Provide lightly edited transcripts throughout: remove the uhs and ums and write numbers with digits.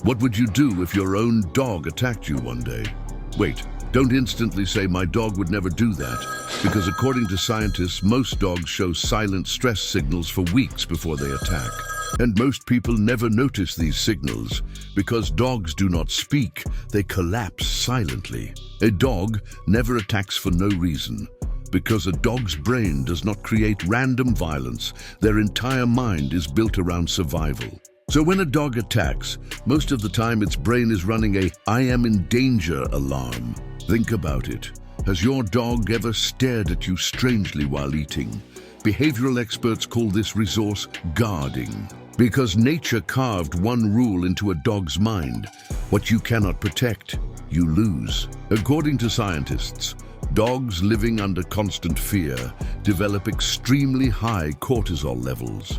What would you do if your own dog attacked you one day? Wait, don't instantly say my dog would never do that, because according to scientists, most dogs show silent stress signals for weeks before they attack. And most people never notice these signals because dogs do not speak, they collapse silently. A dog never attacks for no reason. Because a dog's brain does not create random violence, their entire mind is built around survival. So when a dog attacks, most of the time its brain is running a "I am in danger" alarm. Think about it. Has your dog ever stared at you strangely while eating? Behavioral experts call this resource guarding. Because nature carved one rule into a dog's mind: what you cannot protect, you lose. According to scientists, dogs living under constant fear develop extremely high cortisol levels.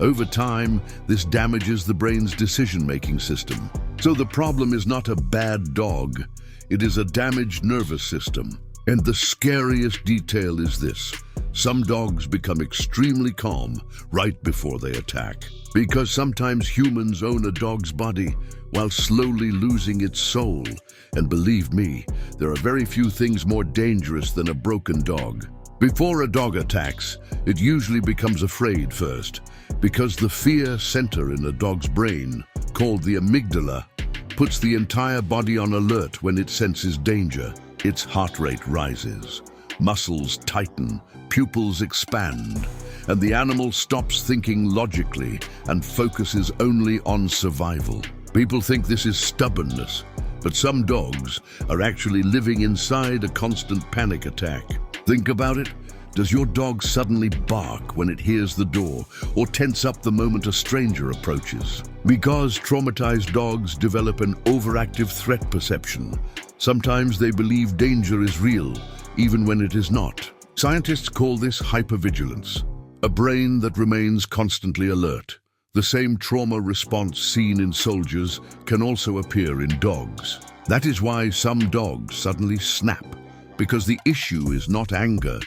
Over time, this damages the brain's decision-making system. So the problem is not a bad dog, it is a damaged nervous system. And the scariest detail is this: some dogs become extremely calm right before they attack. Because sometimes humans own a dog's body while slowly losing its soul. And believe me, there are very few things more dangerous than a broken dog. Before a dog attacks, it usually becomes afraid first, because the fear center in a dog's brain, called the amygdala, puts the entire body on alert when it senses danger. Its heart rate rises, muscles tighten, pupils expand, and the animal stops thinking logically and focuses only on survival. People think this is stubbornness, but some dogs are actually living inside a constant panic attack. Think about it. Does your dog suddenly bark when it hears the door, or tense up the moment a stranger approaches? Because traumatized dogs develop an overactive threat perception. Sometimes they believe danger is real, even when it is not. Scientists call this hypervigilance, a brain that remains constantly alert. The same trauma response seen in soldiers can also appear in dogs. That is why some dogs suddenly snap, because the issue is not anger,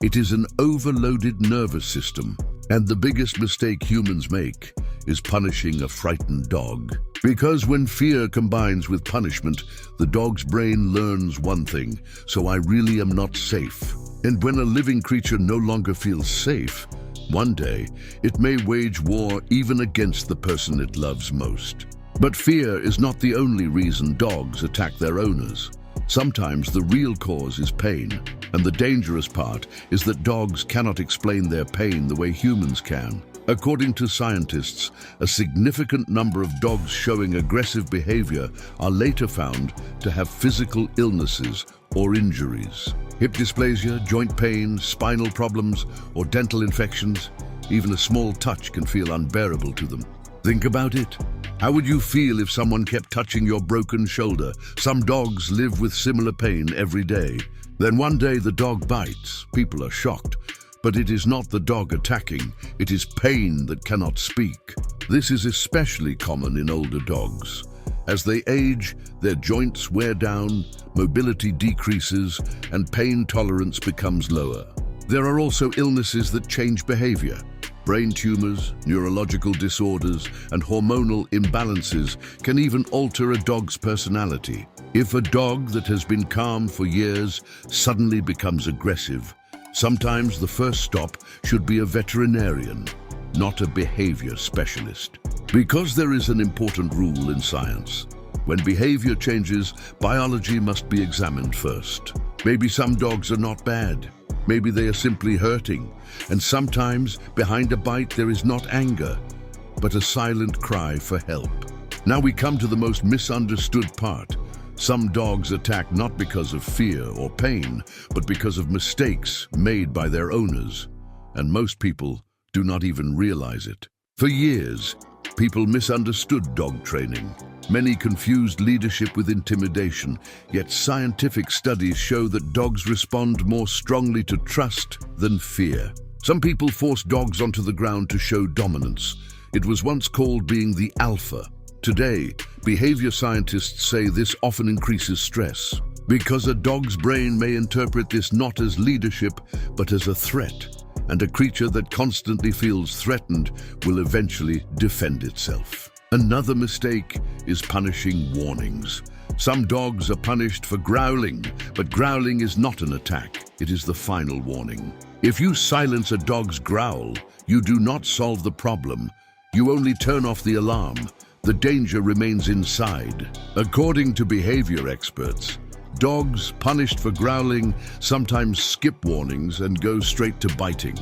it is an overloaded nervous system. And the biggest mistake humans make is punishing a frightened dog. Because when fear combines with punishment, the dog's brain learns one thing: so I really am not safe. And when a living creature no longer feels safe, one day it may wage war even against the person it loves most. But fear is not the only reason dogs attack their owners. Sometimes the real cause is pain, and the dangerous part is that dogs cannot explain their pain the way humans can. According to scientists, a significant number of dogs showing aggressive behavior are later found to have physical illnesses or injuries. Hip dysplasia, joint pain, spinal problems, or dental infections. Even a small touch can feel unbearable to them. Think about it. How would you feel if someone kept touching your broken shoulder? Some dogs live with similar pain every day. Then one day the dog bites. People are shocked. But it is not the dog attacking, it is pain that cannot speak. This is especially common in older dogs. As they age, their joints wear down, mobility decreases, and pain tolerance becomes lower. There are also illnesses that change behavior. Brain tumors, neurological disorders, and hormonal imbalances can even alter a dog's personality. If a dog that has been calm for years suddenly becomes aggressive, sometimes the first stop should be a veterinarian, not a behavior specialist. Because there is an important rule in science: when behavior changes, biology must be examined first. Maybe some dogs are not bad. Maybe they are simply hurting. And sometimes, behind a bite, there is not anger, but a silent cry for help. Now we come to the most misunderstood part. Some dogs attack not because of fear or pain, but because of mistakes made by their owners. And most people do not even realize it. For years, people misunderstood dog training. Many confused leadership with intimidation, yet scientific studies show that dogs respond more strongly to trust than fear. Some people force dogs onto the ground to show dominance. It was once called being the alpha. Today, behavior scientists say this often increases stress, because a dog's brain may interpret this not as leadership, but as a threat. And a creature that constantly feels threatened will eventually defend itself. Another mistake is punishing warnings. Some dogs are punished for growling, but growling is not an attack. It is the final warning. If you silence a dog's growl, you do not solve the problem. You only turn off the alarm. The danger remains inside. According to behavior experts, dogs punished for growling sometimes skip warnings and go straight to biting.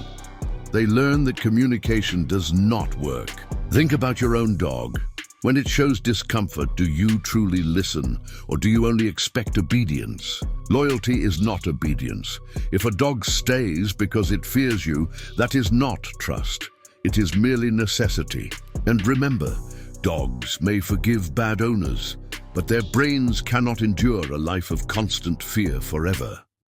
They learn that communication does not work. Think about your own dog. When it shows discomfort, do you truly listen, or do you only expect obedience? Loyalty is not obedience. If a dog stays because it fears you, that is not trust. It is merely necessity. And remember, dogs may forgive bad owners, but their brains cannot endure a life of constant fear forever.